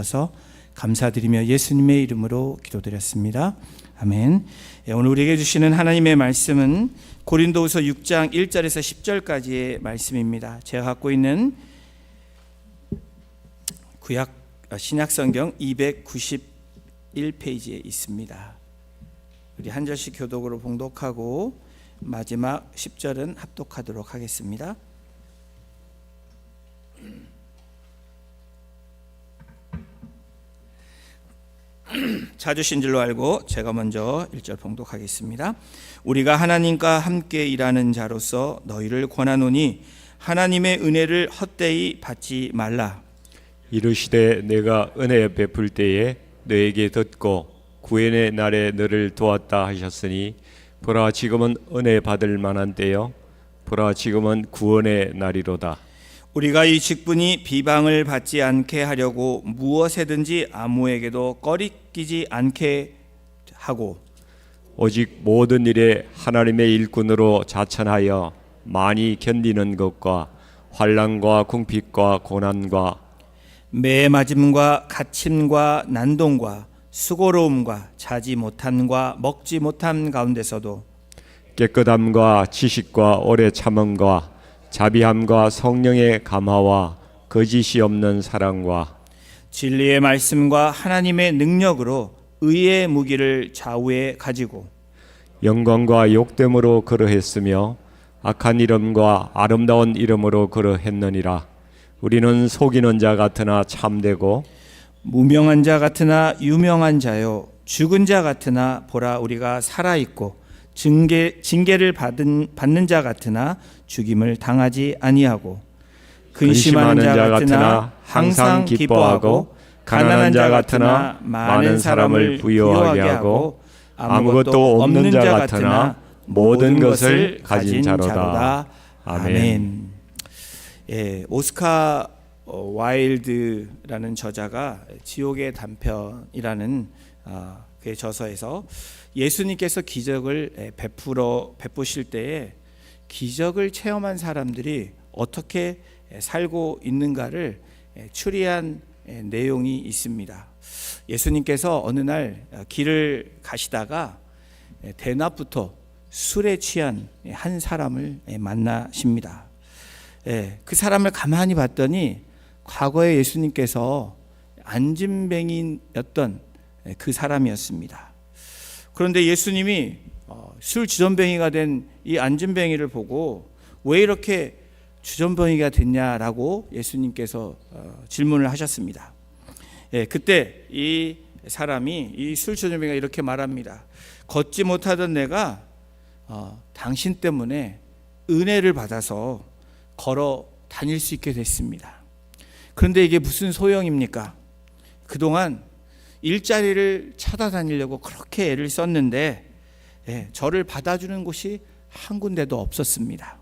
서 감사드리며 예수님의 이름으로 기도드렸습니다. 아멘. 오늘 우리에게 주시는 하나님의 말씀은 고린도후서 6장 1절에서 10절까지의 말씀입니다. 제가 갖고 있는 신약 성경 291페이지에 있습니다. 우리 한 절씩 교독으로 봉독하고 마지막 10절은 합독하도록 하겠습니다. 찾으신 줄로 알고 제가 먼저 1절 봉독하겠습니다. 우리가 하나님과 함께 일하는 자로서 너희를 권하노니 하나님의 은혜를 헛되이 받지 말라. 이르시되 내가 은혜 베풀 때에 너에게 듣고 구원의 날에 너를 도왔다 하셨으니 보라 지금은 은혜 받을 만한 때요 보라 지금은 구원의 날이로다. 우리가 이 직분이 비방을 받지 않게 하려고 무엇에든지 아무에게도 꺼리끼지 않게 하고 오직 모든 일에 하나님의 일꾼으로 자천하여 많이 견디는 것과 환난과 궁핍과 고난과 매 맞음과 갇힘과 난동과 수고로움과 자지 못함과 먹지 못함 가운데서도 깨끗함과 지식과 오래 참음과 자비함과 성령의 감화와 거짓이 없는 사랑과 진리의 말씀과 하나님의 능력으로 의의 무기를 좌우에 가지고 영광과 욕됨으로 그러했으며 악한 이름과 아름다운 이름으로 그러했느니라. 우리는 속이는 자 같으나 참되고 무명한 자 같으나 유명한 자요 죽은 자 같으나 보라 우리가 살아있고 징계를 받는 자 같으나 죽임을 당하지 아니하고 근심하는 자 같으나 항상 기뻐하고 가난한 자 같으나 많은 사람을 부유하게 하고 아무것도 없는 자 같으나 모든 것을 가진 자로다. 아멘. 오스카 와일드라는 저자가 지옥의 단편이라는 그 저서에서 예수님께서 기적을 베푸실 때에 기적을 체험한 사람들이 어떻게 살고 있는가를 추리한 내용이 있습니다. 예수님께서 어느 날 길을 가시다가 대낮부터 술에 취한 한 사람을 만나십니다. 그 사람을 가만히 봤더니 과거에 예수님께서 안진뱅이였던 그 사람이었습니다. 그런데 예수님이 술 주전뱅이가 된 이 안진뱅이를 보고 왜 이렇게 주전뱅이가 됐냐라고 예수님께서 질문을 하셨습니다. 그때 이 사람이 이 술 주전뱅이가 이렇게 말합니다. 걷지 못하던 내가 당신 때문에 은혜를 받아서 걸어 다닐 수 있게 됐습니다. 그런데 이게 무슨 소용입니까? 그동안 일자리를 찾아다니려고 그렇게 애를 썼는데 저를 받아주는 곳이 한 군데도 없었습니다.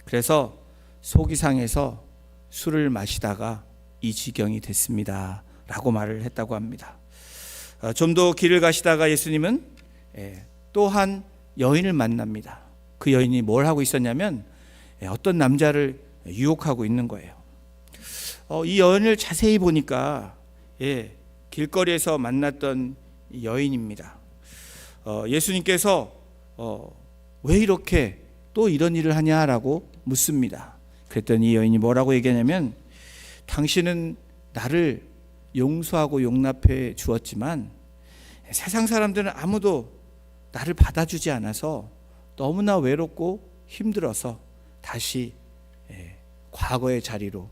그래서 속이 상해서 술을 마시다가 이 지경이 됐습니다 라고 말을 했다고 합니다. 좀 더 길을 가시다가 예수님은 또 한 여인을 만납니다. 그 여인이 뭘 하고 있었냐면 어떤 남자를 유혹하고 있는 거예요. 이 여인을 자세히 보니까 길거리에서 만났던 여인입니다. 예수님께서 왜 이렇게 또 이런 일을 하냐라고 묻습니다. 그랬더니 이 여인이 뭐라고 얘기하냐면 당신은 나를 용서하고 용납해 주었지만 세상 사람들은 아무도 나를 받아주지 않아서 너무나 외롭고 힘들어서 다시 과거의 자리로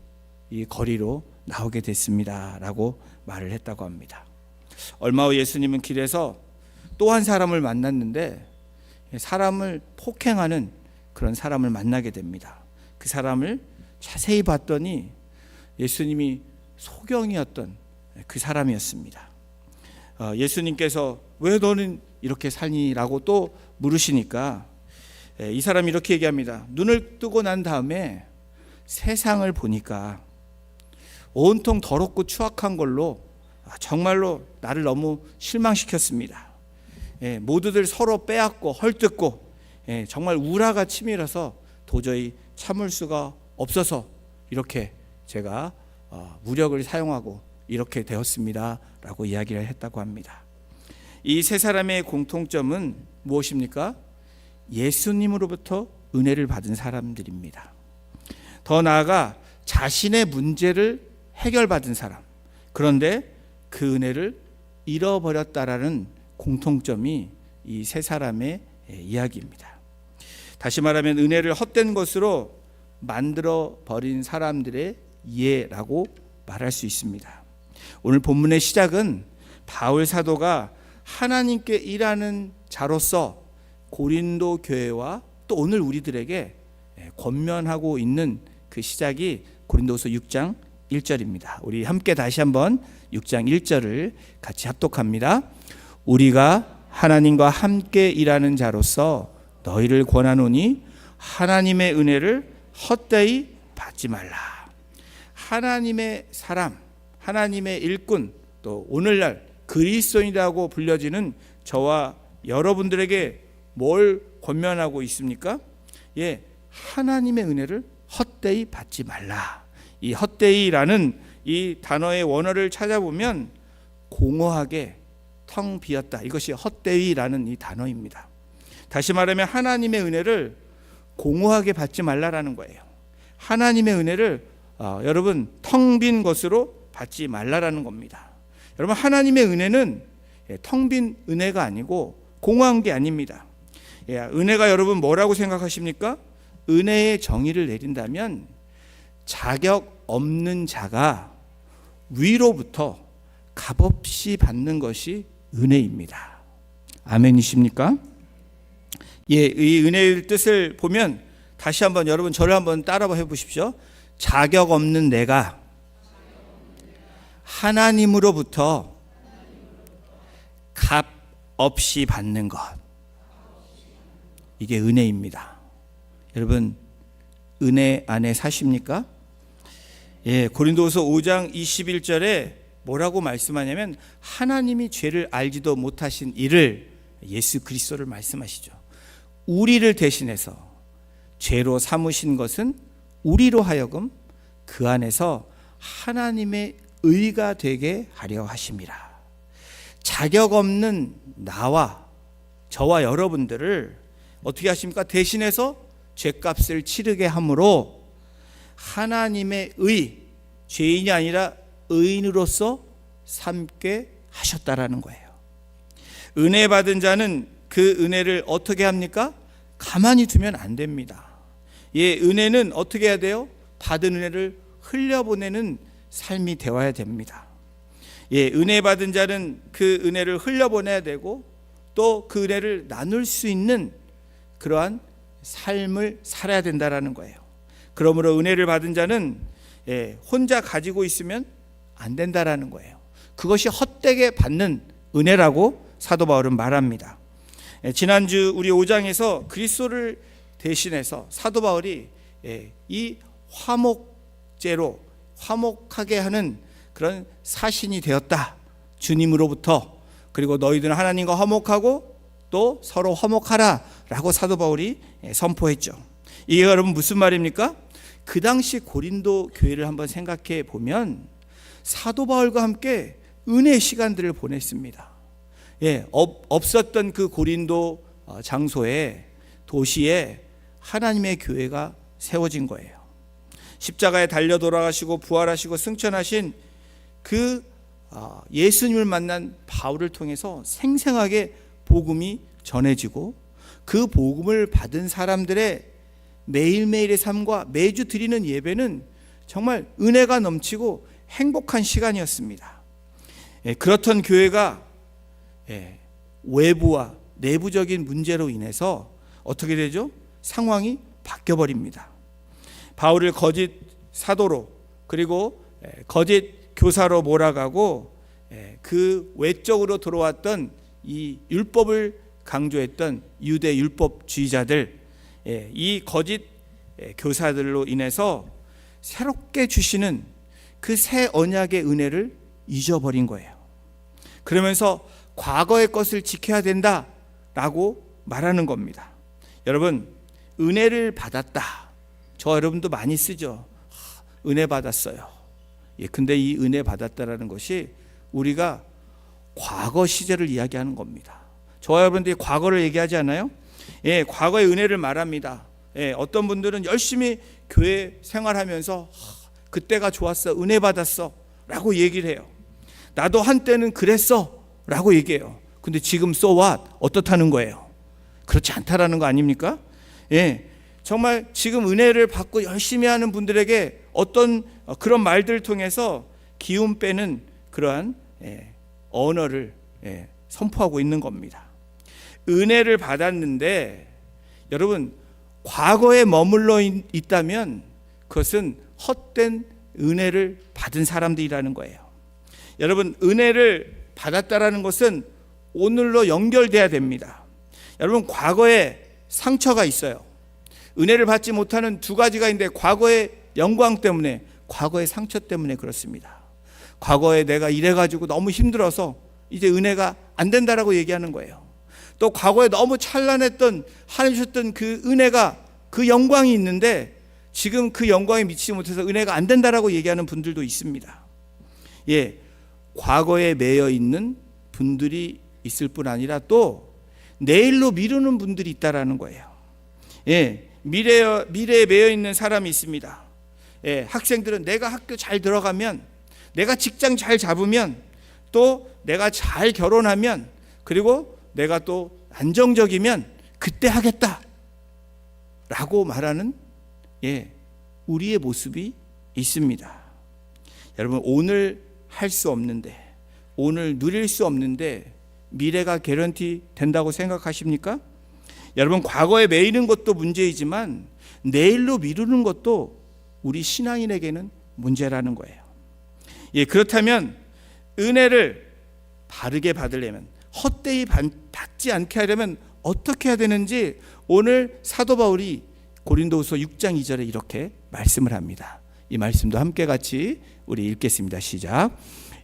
이 거리로 나오게 됐습니다 라고 말을 했다고 합니다. 얼마 후 예수님은 길에서 또 한 사람을 만났는데 사람을 폭행하는 그런 사람을 만나게 됩니다. 그 사람을 자세히 봤더니 예수님이 소경이었던 그 사람이었습니다. 예수님께서 왜 너는 이렇게 살니라고 또 물으시니까 이 사람이 이렇게 얘기합니다. 눈을 뜨고 난 다음에 세상을 보니까 온통 더럽고 추악한 걸로 정말로 나를 너무 실망시켰습니다. 모두들 서로 빼앗고 헐뜯고 정말 우라가 치밀어서 도저히 참을 수가 없어서 이렇게 제가 무력을 사용하고 이렇게 되었습니다 라고 이야기를 했다고 합니다. 이 세 사람의 공통점은 무엇입니까? 예수님으로부터 은혜를 받은 사람들입니다. 더 나아가 자신의 문제를 해결받은 사람, 그런데 그 은혜를 잃어버렸다라는 공통점이 이 세 사람의 이야기입니다. 다시 말하면 은혜를 헛된 것으로 만들어 버린 사람들의 예라고 말할 수 있습니다. 오늘 본문의 시작은 바울 사도가 하나님께 일하는 자로서 고린도 교회와 또 오늘 우리들에게 권면하고 있는 그 시작이 고린도서 6장 1절입니다. 우리 함께 다시 한번 6장 1절을 같이 합독합니다. 우리가 하나님과 함께 일하는 자로서 너희를 권하노니 하나님의 은혜를 헛되이 받지 말라. 하나님의 사람, 하나님의 일꾼, 또 오늘날 그리스도인이라고 불려지는 저와 여러분들에게 뭘 권면하고 있습니까? 하나님의 은혜를 헛되이 받지 말라. 이 헛되이라는 이 단어의 원어를 찾아보면 공허하게 텅 비었다. 이것이 헛되이라는 이 단어입니다. 다시 말하면 하나님의 은혜를 공허하게 받지 말라라는 거예요. 하나님의 은혜를 여러분 텅 빈 것으로 받지 말라라는 겁니다. 여러분 하나님의 은혜는 텅 빈 은혜가 아니고 공허한 게 아닙니다. 은혜가 여러분 뭐라고 생각하십니까? 은혜의 정의를 내린다면 자격 없는 자가 위로부터 값없이 받는 것이 은혜입니다. 아멘이십니까? 이 은혜의 뜻을 보면 다시 한번 여러분 저를 한번 따라 해보십시오. 자격 없는 내가 하나님으로부터 값 없이 받는 것, 이게 은혜입니다. 여러분 은혜 안에 사십니까? 고린도후서 5장 21절에 뭐라고 말씀하냐면 하나님이 죄를 알지도 못하신 이를, 예수 그리스도를 말씀하시죠. 우리를 대신해서 죄로 삼으신 것은 우리로 하여금 그 안에서 하나님의 의가 되게 하려 하심이라. 자격 없는 나와 저와 여러분들을 어떻게 하십니까? 대신해서 죄값을 치르게 함으로 하나님의 의, 죄인이 아니라 의인으로서 삼게 하셨다라는 거예요. 은혜 받은 자는 그 은혜를 어떻게 합니까? 가만히 두면 안 됩니다. 은혜는 어떻게 해야 돼요? 받은 은혜를 흘려보내는 삶이 되어야 됩니다. 은혜 받은 자는 그 은혜를 흘려보내야 되고 또 그 은혜를 나눌 수 있는 그러한 삶을 살아야 된다라는 거예요. 그러므로 은혜를 받은 자는 혼자 가지고 있으면 안 된다라는 거예요. 그것이 헛되게 받는 은혜라고 사도 바울은 말합니다. 지난주 우리 5장에서 그리스도를 대신해서 사도 바울이 이 화목제로 화목하게 하는 그런 사신이 되었다. 주님으로부터. 그리고 너희들은 하나님과 화목하고 또 서로 화목하라 라고 사도 바울이 선포했죠. 이게 여러분 무슨 말입니까? 그 당시 고린도 교회를 한번 생각해 보면 사도 바울과 함께 은혜의 시간들을 보냈습니다. 없었던 그 고린도 장소에, 도시에 하나님의 교회가 세워진 거예요. 십자가에 달려 돌아가시고 부활하시고 승천하신 그 예수님을 만난 바울을 통해서 생생하게 복음이 전해지고 그 복음을 받은 사람들의 매일매일의 삶과 매주 드리는 예배는 정말 은혜가 넘치고 행복한 시간이었습니다. 그렇던 교회가 외부와 내부적인 문제로 인해서 어떻게 되죠? 상황이 바뀌어버립니다. 바울을 거짓 사도로 그리고 거짓 교사로 몰아가고 그 외적으로 들어왔던 이 율법을 강조했던 유대 율법주의자들, 이 거짓 교사들로 인해서 새롭게 주시는 그 새 언약의 은혜를 잊어버린 거예요. 그러면서 과거의 것을 지켜야 된다라고 말하는 겁니다. 여러분, 은혜를 받았다. 저 여러분도 많이 쓰죠. 은혜 받았어요. 근데 이 은혜 받았다라는 것이 우리가 과거 시제를 이야기하는 겁니다. 저와 여러분들이 과거를 얘기하지 않아요? 과거의 은혜를 말합니다. 어떤 분들은 열심히 교회 생활하면서 그때가 좋았어, 은혜 받았어 라고 얘기를 해요. 나도 한때는 그랬어 라고 얘기해요. 근데 지금 so what? 어떻다는 거예요? 그렇지 않다라는 거 아닙니까? 정말 지금 은혜를 받고 열심히 하는 분들에게 어떤 그런 말들을 통해서 기운 빼는 그러한 언어를 선포하고 있는 겁니다. 은혜를 받았는데 여러분, 과거에 머물러 있다면 그것은 헛된 은혜를 받은 사람들이라는 거예요. 여러분, 은혜를 받았다라는 것은 오늘로 연결돼야 됩니다. 여러분, 과거에 상처가 있어요. 은혜를 받지 못하는 두 가지가 있는데, 과거의 영광 때문에, 과거의 상처 때문에 그렇습니다. 과거에 내가 이래가지고 너무 힘들어서 이제 은혜가 안 된다라고 얘기하는 거예요. 또 과거에 너무 찬란했던 하나님 주셨던 그 은혜가, 그 영광이 있는데 지금 그 영광에 미치지 못해서 은혜가 안 된다라고 얘기하는 분들도 있습니다. 과거에 매여 있는 분들이 있을 뿐 아니라 또 내일로 미루는 분들이 있다라는 거예요. 미래에 매여 있는 사람이 있습니다. 학생들은 내가 학교 잘 들어가면, 내가 직장 잘 잡으면, 또 내가 잘 결혼하면, 그리고 내가 또 안정적이면 그때 하겠다 라고 말하는 우리의 모습이 있습니다. 여러분, 오늘 할 수 없는데, 오늘 누릴 수 없는데 미래가 개런티 된다고 생각하십니까? 여러분, 과거에 매이는 것도 문제이지만 내일로 미루는 것도 우리 신앙인에게는 문제라는 거예요. 그렇다면 은혜를 바르게 받으려면, 헛되이 받지 않게 하려면 어떻게 해야 되는지 오늘 사도 바울이 고린도후서 6장 2절에 이렇게 말씀을 합니다. 이 말씀도 함께 같이 우리 읽겠습니다. 시작.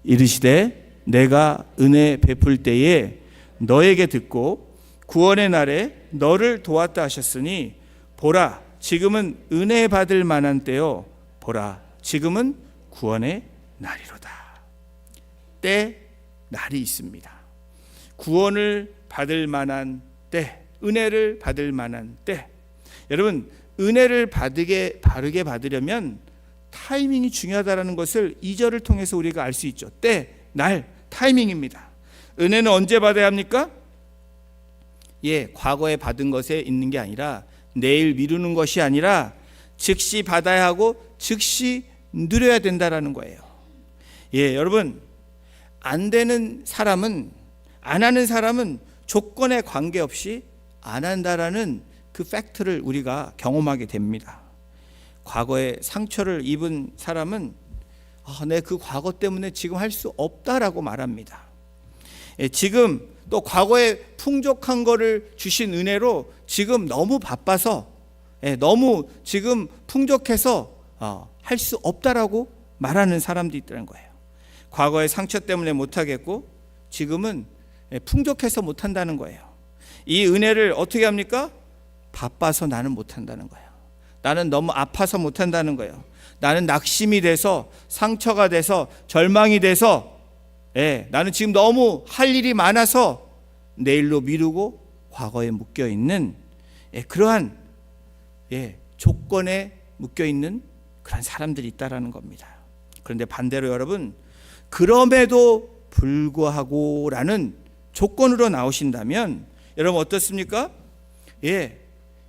이르시되 내가 은혜 베풀 때에 너에게 듣고 구원의 날에 너를 도왔다 하셨으니 보라, 지금은 은혜 받을 만한 때요, 보라, 지금은 구원의 날이로다. 때, 날이 있습니다. 구원을 받을 만한 때, 은혜를 받을 만한 때. 여러분, 은혜를 바르게 받으려면 타이밍이 중요하다는 것을 2절을 통해서 우리가 알 수 있죠. 때, 날, 타이밍입니다. 은혜는 언제 받아야 합니까? 과거에 받은 것에 있는 게 아니라, 내일 미루는 것이 아니라 즉시 받아야 하고 즉시 누려야 된다라는 거예요. 여러분, 안 되는 사람은, 안 하는 사람은 조건에 관계없이 안 한다라는 그 팩트를 우리가 경험하게 됩니다. 과거에 상처를 입은 사람은 내 그 과거 때문에 지금 할 수 없다라고 말합니다. 지금 또 과거에 풍족한 거를 주신 은혜로 지금 너무 바빠서, 너무 지금 풍족해서 할 수 없다라고 말하는 사람도 있다는 거예요. 과거의 상처 때문에 못하겠고 지금은 풍족해서 못한다는 거예요. 이 은혜를 어떻게 합니까? 바빠서 나는 못한다는 거예요. 나는 너무 아파서 못한다는 거예요. 나는 낙심이 돼서, 상처가 돼서, 절망이 돼서, 나는 지금 너무 할 일이 많아서 내일로 미루고 과거에 묶여있는 그러한 조건에 묶여있는 그런 사람들이 있다라는 겁니다. 그런데 반대로 여러분, 그럼에도 불구하고 라는 조건으로 나오신다면 여러분 어떻습니까?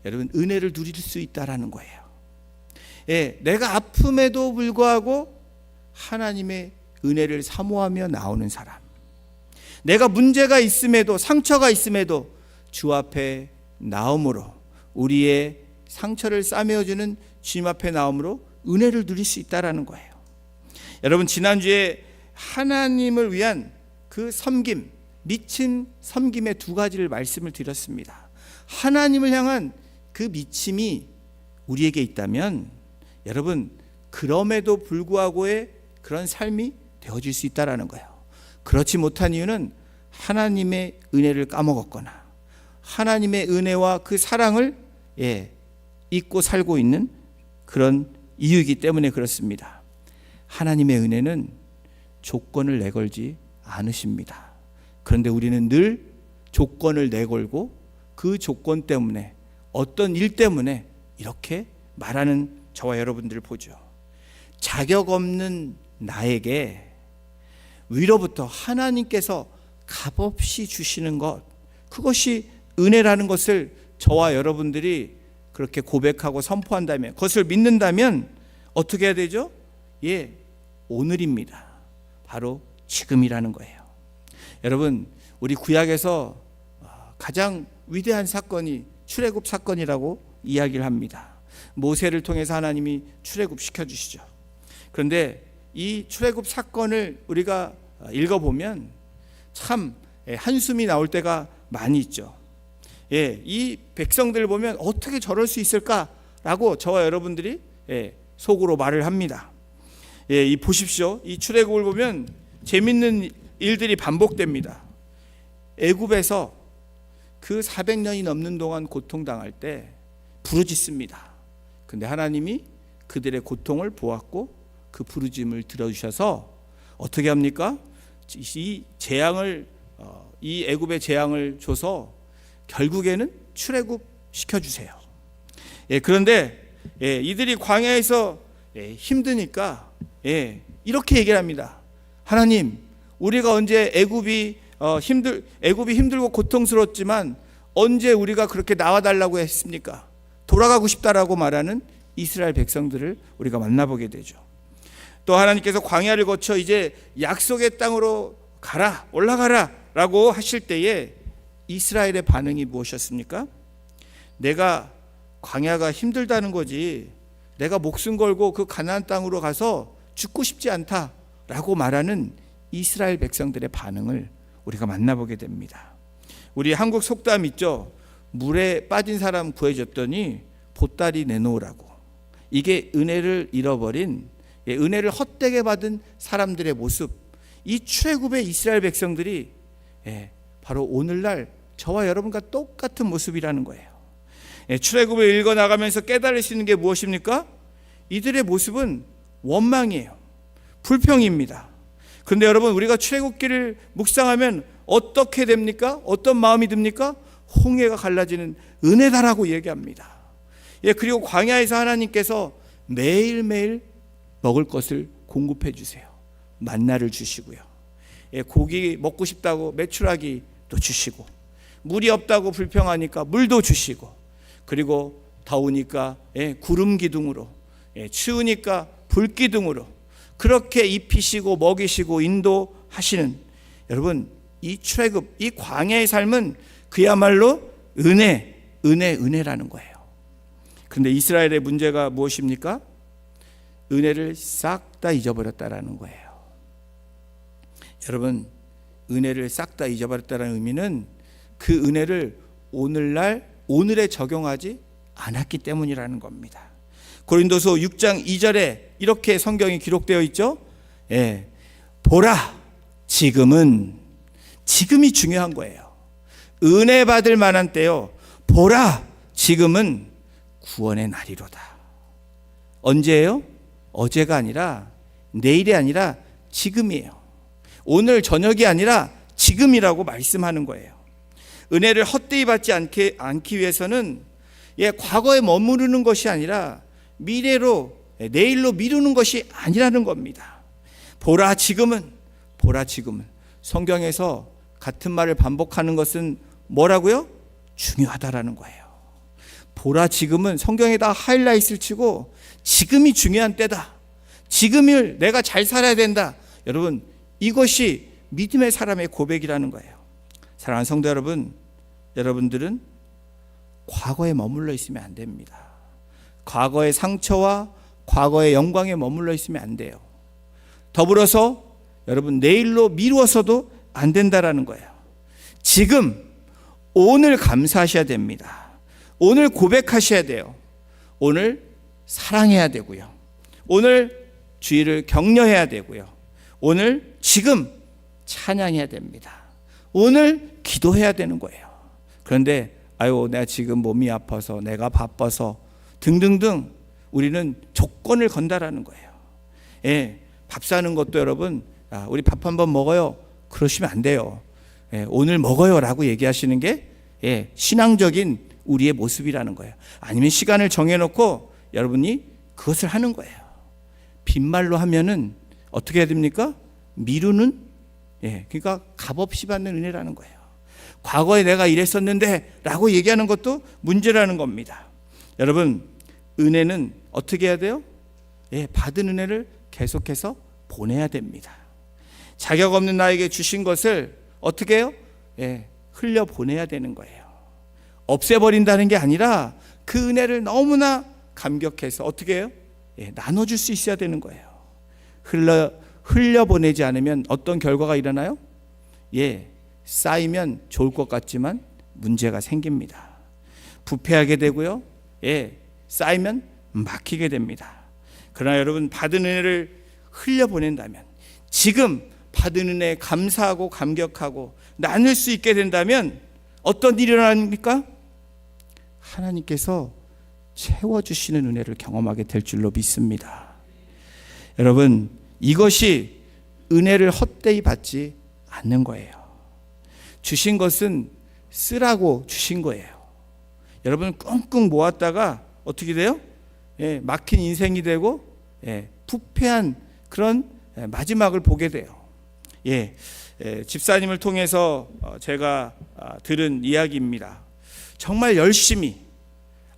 여러분 은혜를 누릴 수 있다라는 거예요. 내가 아픔에도 불구하고 하나님의 은혜를 사모하며 나오는 사람, 내가 문제가 있음에도, 상처가 있음에도 주 앞에 나옴으로, 우리의 상처를 싸매어주는 주님 앞에 나옴으로 은혜를 누릴 수 있다라는 거예요. 여러분, 지난주에 하나님을 위한 그 섬김, 미친 섬김의 두 가지를 말씀을 드렸습니다. 하나님을 향한 그 미침이 우리에게 있다면 여러분, 그럼에도 불구하고의 그런 삶이 되어질 수 있다라는 거예요. 그렇지 못한 이유는 하나님의 은혜를 까먹었거나 하나님의 은혜와 그 사랑을 잊고 살고 있는 그런 이유이기 때문에 그렇습니다. 하나님의 은혜는 조건을 내걸지 않으십니다. 그런데 우리는 늘 조건을 내걸고 그 조건 때문에, 어떤 일 때문에 이렇게 말하는 저와 여러분들을 보죠. 자격 없는 나에게 위로부터 하나님께서 값없이 주시는 것, 그것이 은혜라는 것을 저와 여러분들이 그렇게 고백하고 선포한다면, 그것을 믿는다면 어떻게 해야 되죠? 오늘입니다. 바로 지금이라는 거예요. 여러분, 우리 구약에서 가장 위대한 사건이 출애굽 사건이라고 이야기를 합니다. 모세를 통해서 하나님이 출애굽 시켜주시죠. 그런데 이 출애굽 사건을 우리가 읽어보면 참 한숨이 나올 때가 많이 있죠. 이 백성들을 보면 어떻게 저럴 수 있을까라고 저와 여러분들이 속으로 말을 합니다. 이 보십시오. 이 출애굽을 보면 재밌는 일들이 반복됩니다. 애굽에서 그 400년이 넘는 동안 고통당할 때 부르짖습니다. 근데 하나님이 그들의 고통을 보았고 그 부르짖음을 들어주셔서 어떻게 합니까? 이 재앙을, 이 애굽의 재앙을 줘서 결국에는 출애굽 시켜주세요. 그런데 이들이 광야에서 힘드니까 이렇게 얘기를 합니다. 하나님, 우리가 언제 애굽이 힘들고 고통스러웠지만 언제 우리가 그렇게 나와달라고 했습니까? 돌아가고 싶다라고 말하는 이스라엘 백성들을 우리가 만나보게 되죠. 또 하나님께서 광야를 거쳐 이제 약속의 땅으로 가라, 올라가라 라고 하실 때에 이스라엘의 반응이 무엇이었습니까? 내가 광야가 힘들다는 거지, 내가 목숨 걸고 그 가나안 땅으로 가서 죽고 싶지 않다라고 말하는 이스라엘 백성들의 반응을 우리가 만나보게 됩니다. 우리 한국 속담 있죠. 물에 빠진 사람 구해줬더니 보따리 내놓으라고. 이게 은혜를 잃어버린, 은혜를 헛되게 받은 사람들의 모습. 이 출애굽의 이스라엘 백성들이 바로 오늘날 저와 여러분과 똑같은 모습이라는 거예요. 출애굽을 읽어나가면서 깨달을 수 있는 게 무엇입니까? 이들의 모습은 원망이에요. 불평입니다. 그런데 여러분, 우리가 출애굽기를 묵상하면 어떻게 됩니까? 어떤 마음이 듭니까? 홍해가 갈라지는 은혜다라고 얘기합니다. 그리고 광야에서 하나님께서 매일매일 먹을 것을 공급해 주세요. 만나를 주시고요. 고기 먹고 싶다고 메추라기 또 주시고, 물이 없다고 불평하니까 물도 주시고, 그리고 더우니까 구름 기둥으로, 추우니까 불 기둥으로 그렇게 입히시고 먹이시고 인도하시는, 여러분, 이 출애굽, 이 광야의 삶은 그야말로 은혜라는 거예요. 그런데 이스라엘의 문제가 무엇입니까? 은혜를 싹 다 잊어버렸다라는 거예요. 여러분, 은혜를 싹 다 잊어버렸다는 의미는 그 은혜를 오늘에 적용하지 않았기 때문이라는 겁니다. 고린도서 6장 2절에 이렇게 성경이 기록되어 있죠. 보라, 지금이 중요한 거예요. 은혜 받을 만한 때요. 보라, 지금은 구원의 날이로다. 언제예요? 어제가 아니라, 내일이 아니라 지금이에요. 오늘 저녁이 아니라 지금이라고 말씀하는 거예요. 은혜를 헛되이 받지 않기 위해서는 과거에 머무르는 것이 아니라 미래로, 내일로 미루는 것이 아니라는 겁니다. 보라 지금은 성경에서 같은 말을 반복하는 것은 뭐라고요? 중요하다라는 거예요. 보라 지금은 성경에다 하이라이트를 치고 지금이 중요한 때다. 지금을 내가 잘 살아야 된다. 여러분, 이것이 믿음의 사람의 고백이라는 거예요. 사랑하는 성도 여러분, 여러분들은 과거에 머물러 있으면 안 됩니다. 과거의 상처와 과거의 영광에 머물러 있으면 안 돼요. 더불어서 여러분, 내일로 미루어서도 안 된다라는 거예요. 지금, 오늘 감사하셔야 됩니다. 오늘 고백하셔야 돼요. 오늘 사랑해야 되고요. 오늘 주의를 격려해야 되고요. 오늘 지금 찬양해야 됩니다. 오늘 기도해야 되는 거예요. 그런데 내가 지금 몸이 아파서, 내가 바빠서 등등등 우리는 조건을 건다라는 거예요. 밥 사는 것도 여러분, 우리 밥 한번 먹어요, 그러시면 안 돼요. 오늘 먹어요 라고 얘기하시는 게 신앙적인 우리의 모습이라는 거예요. 아니면 시간을 정해놓고 여러분이 그것을 하는 거예요. 빈말로 하면은 어떻게 해야 됩니까? 미루는, 그러니까 값없이 받는 은혜라는 거예요. 과거에 내가 이랬었는데 라고 얘기하는 것도 문제라는 겁니다. 여러분, 은혜는 어떻게 해야 돼요? 받은 은혜를 계속해서 보내야 됩니다. 자격 없는 나에게 주신 것을 어떻게 해요? 흘려 보내야 되는 거예요. 없애버린다는 게 아니라 그 은혜를 너무나 감격해서 어떻게 해요? 나눠줄 수 있어야 되는 거예요. 흘려 보내지 않으면 어떤 결과가 일어나요? 쌓이면 좋을 것 같지만 문제가 생깁니다. 부패하게 되고요. 쌓이면 막히게 됩니다. 그러나 여러분, 받은 은혜를 흘려 보낸다면, 지금 받은 은혜에 감사하고 감격하고 나눌 수 있게 된다면 어떤 일이 일어납니까? 하나님께서 채워주시는 은혜를 경험하게 될 줄로 믿습니다. 여러분, 이것이 은혜를 헛되이 받지 않는 거예요. 주신 것은 쓰라고 주신 거예요. 여러분, 끙끙 모았다가 어떻게 돼요? 막힌 인생이 되고 부패한 그런 마지막을 보게 돼요. 집사님을 통해서 제가 들은 이야기입니다. 정말 열심히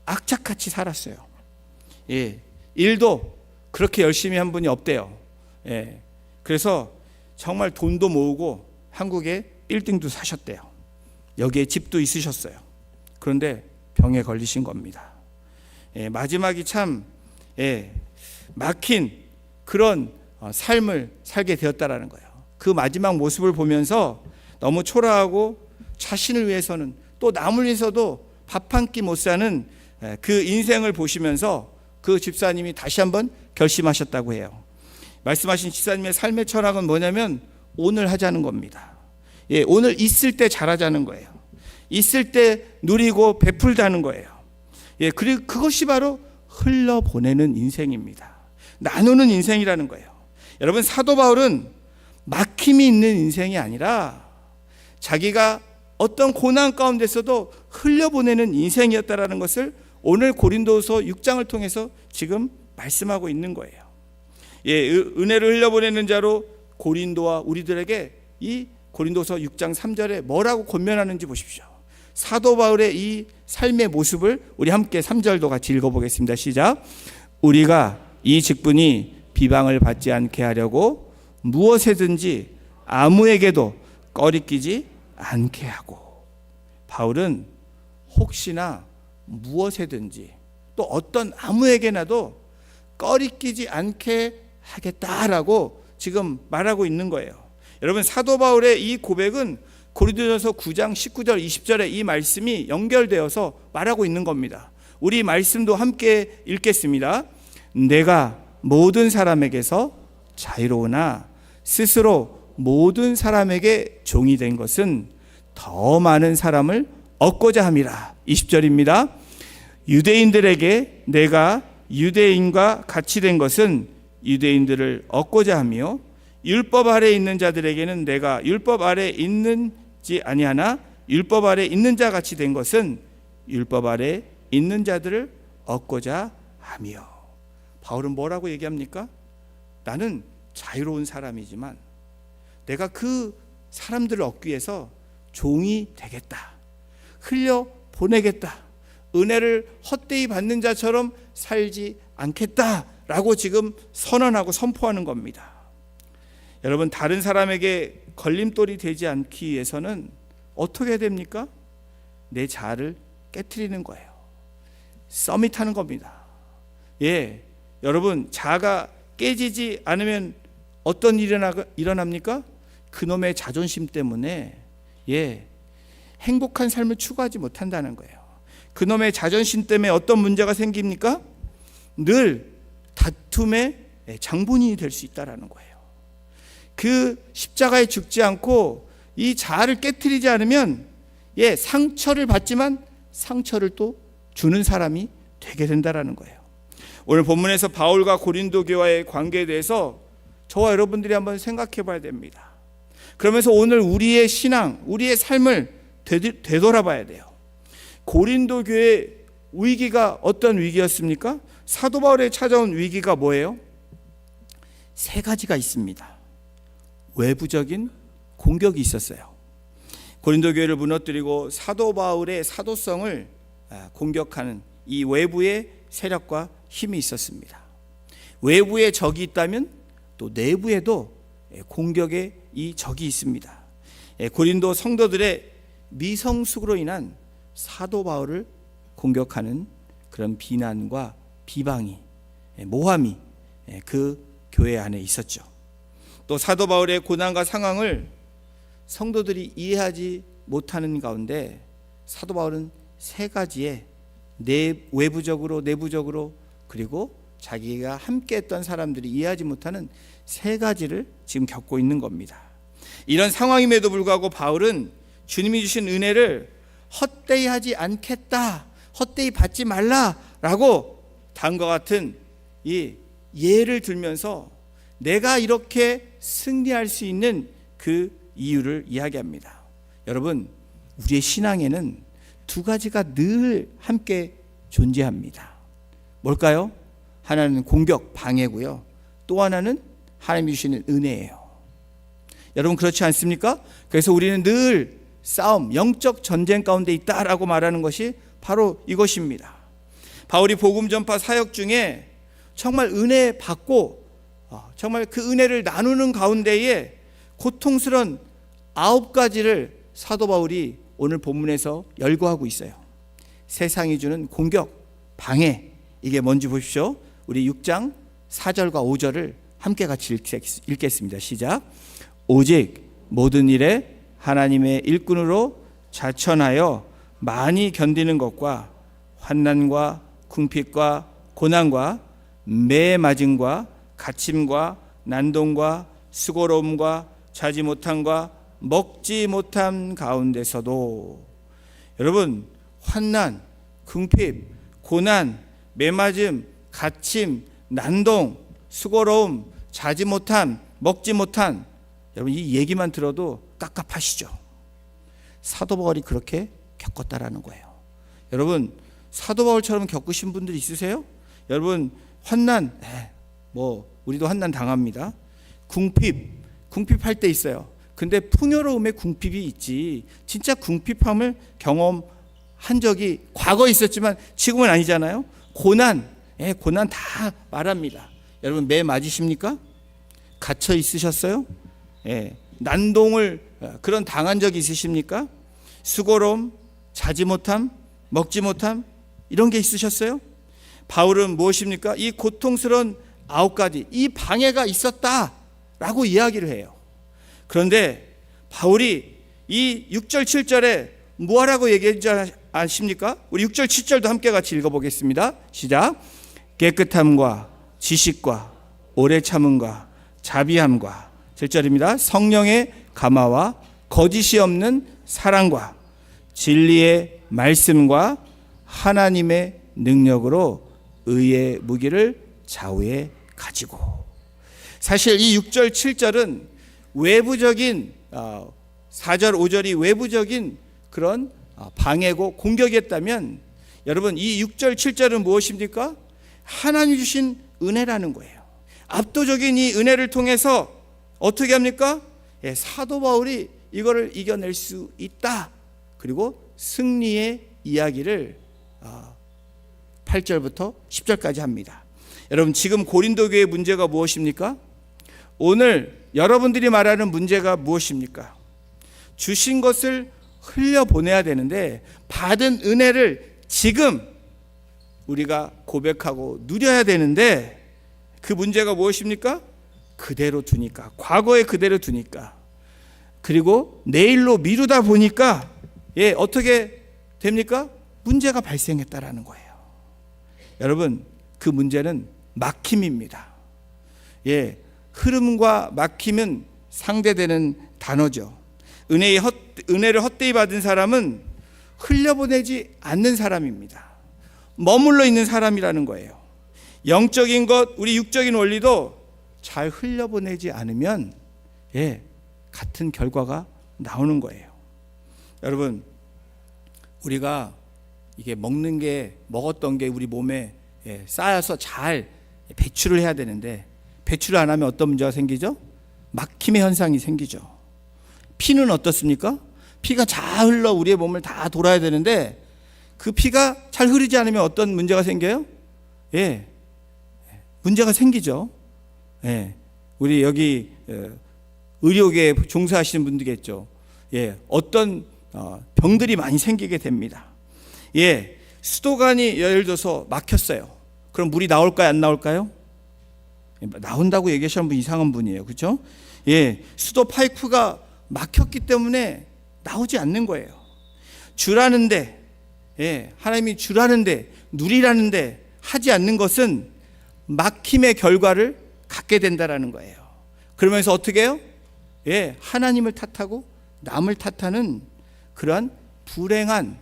악착같이 살았어요. 일도 그렇게 열심히 한 분이 없대요. 그래서 정말 돈도 모으고 한국에 빌딩도 사셨대요. 여기에 집도 있으셨어요. 그런데 병에 걸리신 겁니다. 마지막이 참 막힌 그런 삶을 살게 되었다라는 거예요. 그 마지막 모습을 보면서 너무 초라하고 자신을 위해서는 또 남을 위해서도 밥 한 끼 못 사는 그 인생을 보시면서 그 집사님이 다시 한번 결심하셨다고 해요. 말씀하신 집사님의 삶의 철학은 뭐냐면 오늘 하자는 겁니다. 오늘 있을 때 잘하자는 거예요. 있을 때 누리고 베풀자는 거예요. 그리고 그것이 바로 흘러보내는 인생입니다. 나누는 인생이라는 거예요. 여러분, 사도 바울은 막힘이 있는 인생이 아니라 자기가 어떤 고난 가운데서도 흘려보내는 인생이었다라는 것을 오늘 고린도서 6장을 통해서 지금 말씀하고 있는 거예요. 은혜를 흘려보내는 자로 고린도와 우리들에게 이 고린도서 6장 3절에 뭐라고 권면하는지 보십시오. 사도 바울의 이 삶의 모습을 우리 함께 3절도 같이 읽어보겠습니다. 시작. 우리가 이 직분이 비방을 받지 않게 하려고 무엇에든지 아무에게도 꺼리끼지 않게 하고. 바울은 혹시나 무엇에든지 또 어떤 아무에게나도 꺼리끼지 않게 하겠다라고 지금 말하고 있는 거예요. 여러분, 사도 바울의 이 고백은 고린도전서 9장 19절 20절에 이 말씀이 연결되어서 말하고 있는 겁니다. 우리 말씀도 함께 읽겠습니다. 내가 모든 사람에게서 자유로우나 스스로 모든 사람에게 종이 된 것은 더 많은 사람을 얻고자 함이라. 20절입니다. 유대인들에게 내가 유대인과 같이 된 것은 유대인들을 얻고자 하며 율법 아래 있는 자들에게는 내가 율법 아래 있는지 아니하나 율법 아래 있는 자 같이 된 것은 율법 아래 있는 자들을 얻고자 하며. 바울은 뭐라고 얘기합니까? 나는 자유로운 사람이지만 내가 그 사람들을 얻기 위해서 종이 되겠다. 흘려 보내겠다. 은혜를 헛되이 받는 자처럼 살지 않겠다라고 지금 선언하고 선포하는 겁니다. 여러분, 다른 사람에게 걸림돌이 되지 않기 위해서는 어떻게 해야 됩니까? 내 자아를 깨트리는 거예요. 서밋하는 겁니다. 여러분, 자아가 깨지지 않으면 어떤 일이 일어납니까? 그놈의 자존심 때문에 행복한 삶을 추구하지 못한다는 거예요. 그놈의 자존심 때문에 어떤 문제가 생깁니까? 늘 다툼의 장본인이 될 수 있다는 거예요. 그 십자가에 죽지 않고 이 자아를 깨트리지 않으면 상처를 받지만 상처를 또 주는 사람이 되게 된다는 거예요. 오늘 본문에서 바울과 고린도 교회와의 관계에 대해서 저와 여러분들이 한번 생각해 봐야 됩니다. 그러면서 오늘 우리의 신앙, 우리의 삶을 되돌아봐야 돼요. 고린도 교회 위기가 어떤 위기였습니까? 사도 바울에 찾아온 위기가 뭐예요? 세 가지가 있습니다. 외부적인 공격이 있었어요. 고린도 교회를 무너뜨리고 사도 바울의 사도성을 공격하는 이 외부의 세력과 힘이 있었습니다. 외부에 적이 있다면 또 내부에도 공격의 이 적이 있습니다. 고린도 성도들의 미성숙으로 인한 사도 바울을 공격하는 그런 비난과 비방이, 모함이 그 교회 안에 있었죠. 또 사도 바울의 고난과 상황을 성도들이 이해하지 못하는 가운데 사도 바울은 세 가지의 외부적으로 내부적으로 그리고 자기가 함께했던 사람들이 이해하지 못하는 세 가지를 지금 겪고 있는 겁니다. 이런 상황임에도 불구하고 바울은 주님이 주신 은혜를 헛되이 하지 않겠다, 헛되이 받지 말라라고 다음과 같은 이 예를 들면서 내가 이렇게 승리할 수 있는 그 이유를 이야기합니다. 여러분, 우리의 신앙에는 두 가지가 늘 함께 존재합니다. 뭘까요? 하나는 공격, 방해고요. 또 하나는 하나님이 주시는 은혜예요. 여러분 그렇지 않습니까? 그래서 우리는 늘 싸움, 영적 전쟁 가운데 있다라고 말하는 것이 바로 이것입니다. 바울이 복음 전파 사역 중에 정말 은혜 받고 정말 그 은혜를 나누는 가운데에 고통스러운 9가지를 사도 바울이 오늘 본문에서 열거하고 있어요. 세상이 주는 공격, 방해, 이게 뭔지 보십시오. 우리 6장 4절과 5절을 함께 같이 읽겠습니다. 시작. 오직 모든 일에 하나님의 일꾼으로 자천하여 많이 견디는 것과 환난과 궁핍과 고난과 매 맞음과 갇힘과 난동과 수고로움과 자지 못함과 먹지 못함 가운데서도, 여러분 환난, 궁핍, 고난, 매맞음, 갇힘, 난동, 수고로움, 자지 못함, 먹지 못함, 여러분 이 얘기만 들어도 깝깝하시죠? 사도 바울이 그렇게 겪었다라는 거예요. 여러분 사도 바울처럼 겪으신 분들 있으세요? 여러분 환난, 우리도 환난 당합니다. 궁핍할 때 있어요. 근데 풍요로움에 궁핍이 있지, 진짜 궁핍함을 경험한 적이 과거에 있었지만 지금은 아니잖아요. 고난 다 말합니다. 여러분 매 맞으십니까? 갇혀 있으셨어요? 난동을 그런 당한 적이 있으십니까? 수고로움, 자지 못함, 먹지 못함, 이런 게 있으셨어요? 바울은 무엇입니까? 이 고통스러운 9가지, 이 방해가 있었다라고 이야기를 해요. 그런데 바울이 이 6절 7절에 뭐라고 얘기하지 아십니까? 우리 6절 7절도 함께 같이 읽어보겠습니다. 시작. 깨끗함과 지식과 오래 참음과 자비함과 7절입니다. 성령의 감화와 거짓이 없는 사랑과 진리의 말씀과 하나님의 능력으로 의의 무기를 좌우에 가지고. 사실 이 6절 7절은 외부적인 4절 5절이 외부적인 그런 방해고 공격이었다면, 여러분 이 6절 7절은 무엇입니까? 하나님 주신 은혜라는 거예요. 압도적인 이 은혜를 통해서 어떻게 합니까? 사도 바울이 이거를 이겨낼 수 있다. 그리고 승리의 이야기를 8절부터 10절까지 합니다. 여러분 지금 고린도 교회의 문제가 무엇입니까? 오늘 여러분들이 말하는 문제가 무엇입니까? 주신 것을 흘려보내야 되는데 받은 은혜를 지금 우리가 고백하고 누려야 되는데 그 문제가 무엇입니까? 그대로 두니까, 과거에 그대로 두니까, 그리고 내일로 미루다 보니까 어떻게 됩니까? 문제가 발생했다라는 거예요. 여러분 그 문제는 막힘입니다. 흐름과 막힘은 상대되는 단어죠. 은혜를 헛되이 받은 사람은 흘려보내지 않는 사람입니다. 머물러 있는 사람이라는 거예요. 영적인 것, 우리 육적인 원리도 잘 흘려보내지 않으면 같은 결과가 나오는 거예요. 여러분, 우리가 이게 먹었던 게 우리 몸에 쌓여서 잘 배출을 해야 되는데, 배출을 안 하면 어떤 문제가 생기죠? 막힘의 현상이 생기죠. 피는 어떻습니까? 피가 잘 흘러 우리의 몸을 다 돌아야 되는데, 그 피가 잘 흐르지 않으면 어떤 문제가 생겨요? 문제가 생기죠. 우리 여기 의료계에 종사하시는 분들겠죠. 어떤 병들이 많이 생기게 됩니다. 수도관이 예를 들어서 막혔어요. 그럼 물이 나올까요, 안 나올까요? 나온다고 얘기하시는 분 이상한 분이에요. 그렇죠? 수도 파이프가 막혔기 때문에 나오지 않는 거예요. 주라는데, 하나님이 주라는데, 누리라는데 하지 않는 것은 막힘의 결과를 갖게 된다라는 거예요. 그러면서 어떻게 해요? 하나님을 탓하고 남을 탓하는 그러한 불행한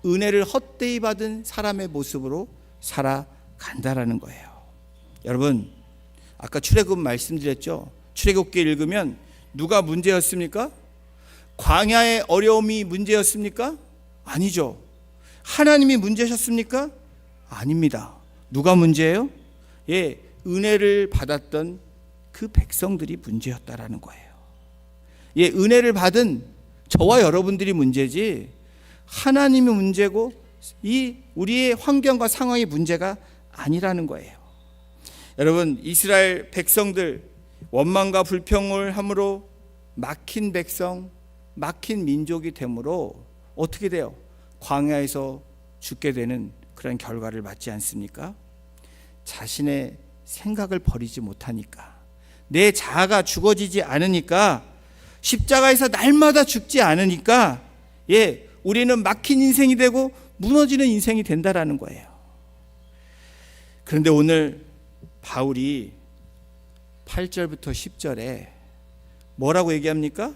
은혜를 헛되이 받은 사람의 모습으로 살아간다라는 거예요. 여러분, 아까 출애굽 말씀드렸죠. 출애굽기 읽으면 누가 문제였습니까? 광야의 어려움이 문제였습니까? 아니죠. 하나님이 문제셨습니까? 아닙니다. 누가 문제예요? 은혜를 받았던 그 백성들이 문제였다라는 거예요. 은혜를 받은 저와 여러분들이 문제지, 하나님이 문제고 이 우리의 환경과 상황이 문제가 아니라는 거예요. 여러분, 이스라엘 백성들 원망과 불평을 함으로 막힌 백성, 막힌 민족이 되므로 어떻게 돼요? 광야에서 죽게 되는 그런 결과를 맞지 않습니까? 자신의 생각을 버리지 못하니까, 내 자아가 죽어지지 않으니까, 십자가에서 날마다 죽지 않으니까 우리는 막힌 인생이 되고 무너지는 인생이 된다라는 거예요. 그런데 오늘 바울이 8절부터 10절에 뭐라고 얘기합니까?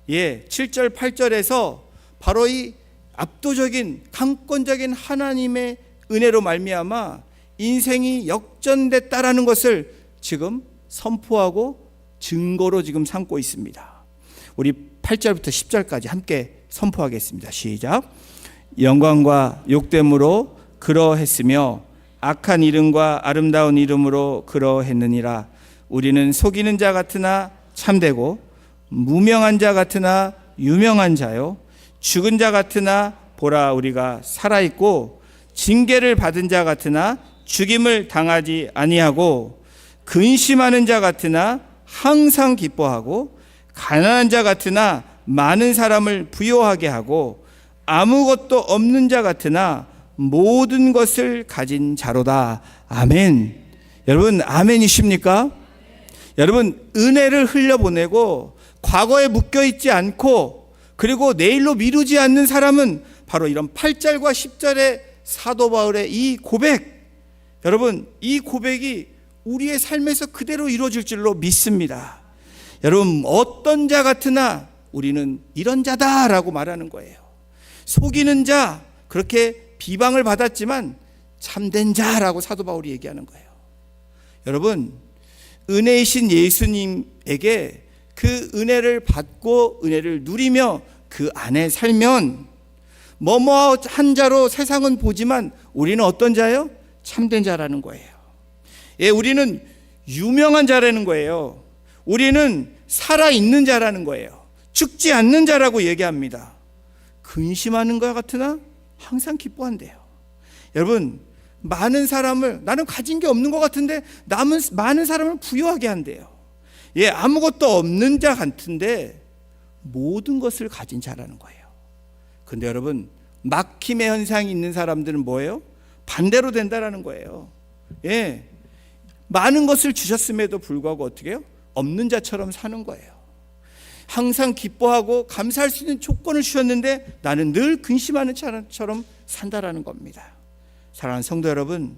7절 8절에서 바로 이 압도적인 강권적인 하나님의 은혜로 말미암아 인생이 역전됐다라는 것을 지금 선포하고 증거로 지금 삼고 있습니다. 우리 8절부터 10절까지 함께 선포하겠습니다. 시작. 영광과 욕됨으로 그러했으며 악한 이름과 아름다운 이름으로 그러했느니라. 우리는 속이는 자 같으나 참되고 무명한 자 같으나 유명한 자요, 죽은 자 같으나 보라 우리가 살아있고, 징계를 받은 자 같으나 죽임을 당하지 아니하고, 근심하는 자 같으나 항상 기뻐하고, 가난한 자 같으나 많은 사람을 부요하게 하고, 아무것도 없는 자 같으나 모든 것을 가진 자로다. 아멘. 여러분, 아멘이십니까? 여러분, 은혜를 흘려보내고 과거에 묶여있지 않고 그리고 내일로 미루지 않는 사람은 바로 이런 8절과 10절의 사도 바울의 이 고백, 여러분, 이 고백이 우리의 삶에서 그대로 이루어질 줄로 믿습니다. 여러분, 어떤 자 같으나 우리는 이런 자다라고 말하는 거예요. 속이는 자, 그렇게 비방을 받았지만 참된 자라고 사도 바울이 얘기하는 거예요. 여러분, 은혜이신 예수님에게 그 은혜를 받고 은혜를 누리며 그 안에 살면 뭐뭐한 자로 세상은 보지만 우리는 어떤 자예요? 참된 자라는 거예요. 우리는 유명한 자라는 거예요. 우리는 살아있는 자라는 거예요. 죽지 않는 자라고 얘기합니다. 근심하는 것 같으나 항상 기뻐한대요. 여러분, 많은 사람을, 나는 가진 게 없는 것 같은데 많은 사람을 부유하게 한대요. 아무것도 없는 자 같은데 모든 것을 가진 자라는 거예요. 근데 여러분, 막힘의 현상이 있는 사람들은 뭐예요? 반대로 된다라는 거예요. 많은 것을 주셨음에도 불구하고 어떻게 해요? 없는 자처럼 사는 거예요. 항상 기뻐하고 감사할 수 있는 조건을 주셨는데 나는 늘 근심하는 자처럼 산다라는 겁니다. 사랑하는 성도 여러분,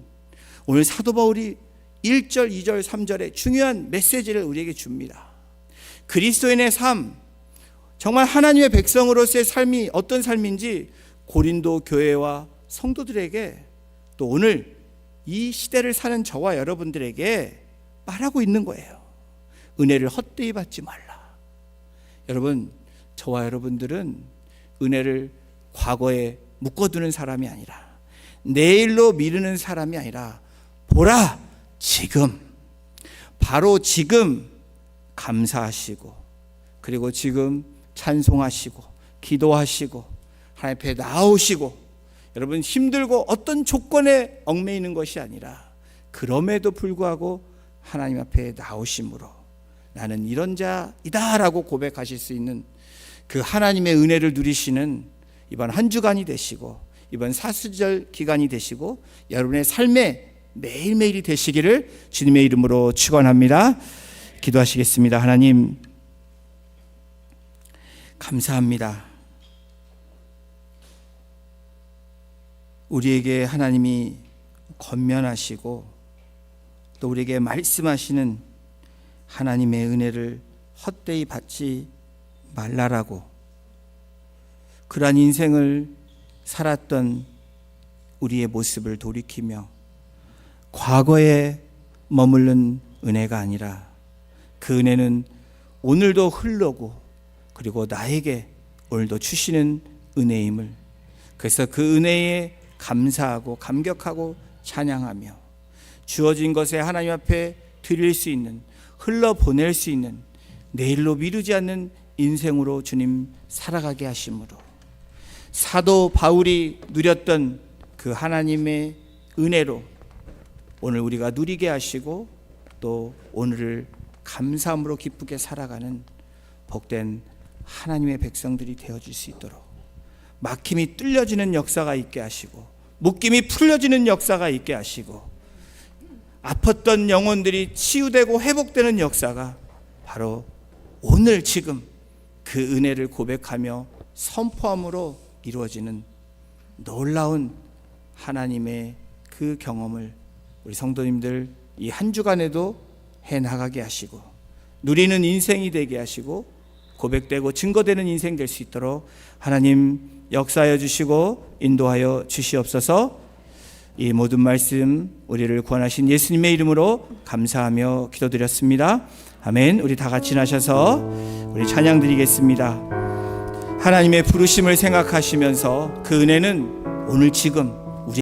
오늘 사도 바울이 1절, 2절, 3절에 중요한 메시지를 우리에게 줍니다. 그리스도인의 삶, 정말 하나님의 백성으로서의 삶이 어떤 삶인지 고린도 교회와 성도들에게, 또 오늘 이 시대를 사는 저와 여러분들에게 말하고 있는 거예요. 은혜를 헛되이 받지 말라. 여러분, 저와 여러분들은 은혜를 과거에 묶어두는 사람이 아니라, 내일로 미루는 사람이 아니라, 보라, 지금, 바로 지금 감사하시고, 그리고 지금 찬송하시고 기도하시고 하나님 앞에 나오시고, 여러분 힘들고 어떤 조건에 얽매이는 것이 아니라 그럼에도 불구하고 하나님 앞에 나오심으로 나는 이런 자이다라고 고백하실 수 있는 그 하나님의 은혜를 누리시는 이번 한 주간이 되시고, 이번 사수절 기간이 되시고, 여러분의 삶의 매일매일이 되시기를 주님의 이름으로 축원합니다. 기도하시겠습니다. 하나님, 감사합니다. 우리에게 하나님이 권면하시고 또 우리에게 말씀하시는 하나님의 은혜를 헛되이 받지 말라라고, 그러한 인생을 살았던 우리의 모습을 돌이키며 과거에 머무른 은혜가 아니라 그 은혜는 오늘도 흐르고 그리고 나에게 오늘도 주시는 은혜임을, 그래서 그 은혜에 감사하고 감격하고 찬양하며 주어진 것에 하나님 앞에 드릴 수 있는, 흘러보낼 수 있는, 내일로 미루지 않는 인생으로 주님 살아가게 하심으로 사도 바울이 누렸던 그 하나님의 은혜로 오늘 우리가 누리게 하시고 또 오늘을 감사함으로 기쁘게 살아가는 복된 하나님의 백성들이 되어질 수 있도록 막힘이 뚫려지는 역사가 있게 하시고, 묶임이 풀려지는 역사가 있게 하시고, 아팠던 영혼들이 치유되고 회복되는 역사가 바로 오늘 지금 그 은혜를 고백하며 선포함으로 이루어지는 놀라운 하나님의 그 경험을 우리 성도님들 이 한 주간에도 해나가게 하시고 누리는 인생이 되게 하시고 고백되고 증거되는 인생 될 수 있도록 하나님 역사하여 주시고 인도하여 주시옵소서. 이 모든 말씀 우리를 구원하신 예수님의 이름으로 감사하며 기도드렸습니다. 아멘. 우리 다 같이 나셔서 우리 찬양 드리겠습니다. 하나님의 부르심을 생각하시면서 그 은혜는 오늘 지금